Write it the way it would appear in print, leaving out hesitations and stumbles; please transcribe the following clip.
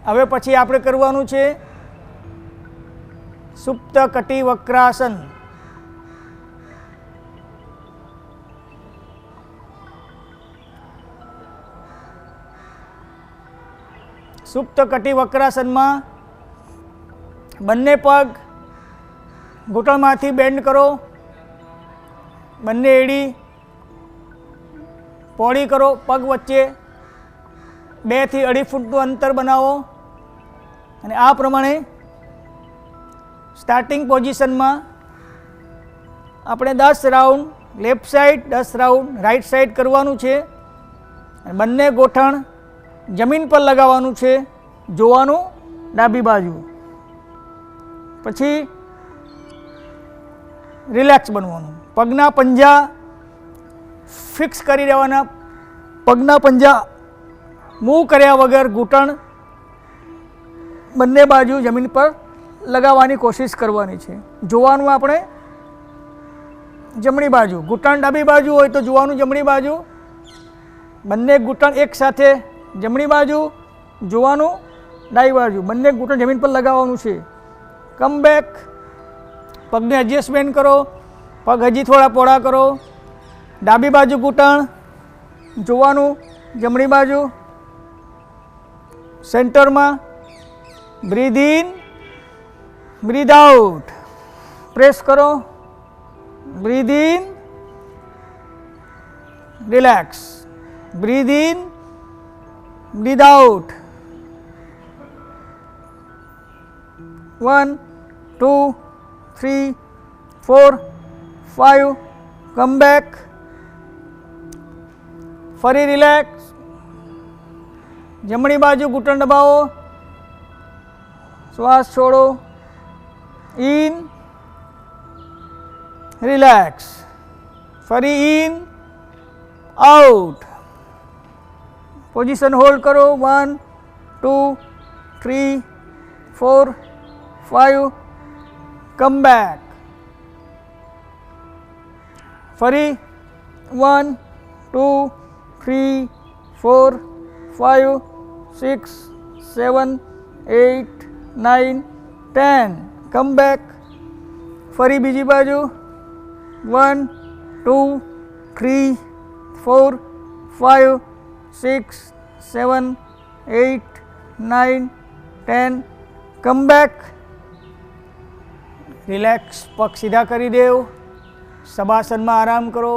હવે પછી આપણે કરવાનું છે સુપ્ત કટિ વક્રાસન। સુપ્ત કટિ વક્રાસનમાં બંને પગ ઘૂંટણમાંથી બેન્ડ કરો, બંને એડી પહોળી કરો, પગ વચ્ચે 2 થી 2.5 ફૂટનું અંતર બનાવો અને આ પ્રમાણે સ્ટાર્ટિંગ પોઝિશનમાં આપણે 10 round left side, 10 round right side કરવાનું છે। બંને ગોઠણ જમીન પર લગાવવાનું છે, જોવાનું ડાબી બાજુ। પછી રિલેક્સ બનવાનું, પગના પંજા ફિક્સ કરી દેવાના, પગના પંજા મૂવ કર્યા વગર ઘૂંટણ બંને બાજુ જમીન પર લગાવવાની કોશિશ કરવાની છે। જોવાનું આપણે જમણી બાજુ, ઘૂંટણ ડાબી બાજુ હોય તો જોવાનું જમણી બાજુ, બંને ઘૂંટણ એક સાથે જમણી બાજુ, જોવાનું ડાબી બાજુ, બંને ઘૂંટણ જમીન પર લગાવવાનું છે। કમ બેક, પગને એડજસ્ટમેન્ટ કરો, પગ હજી થોડા પહોળા કરો, ડાબી બાજુ ઘૂંટણ, જોવાનું જમણી બાજુ, સેન્ટરમાં, breathe in breathe out, press કરો, breathe in, relax, breathe in breathe out, 1 2 3 4 5, come back, ફરી રિલેક્સ, જમણી બાજુ ઘૂંટણ દબાવો, શ્વાસ છોડો, ઇન, રિલેક્સ, ફરી ઇન, આઉટ, પોઝિશન હોલ્ડ કરો, 1 2 3 4 5, કમ બેક, ફરી 1 2 3 4 5 6 7 8 9 10, કમ બેક, ફરી બીજી બાજુ, 1 2 3 4 5 6 7 8 9 10, કમ બેક, રિલેક્સ, પગ સીધા કરી દેવ, શવાસનમાં આરામ કરો।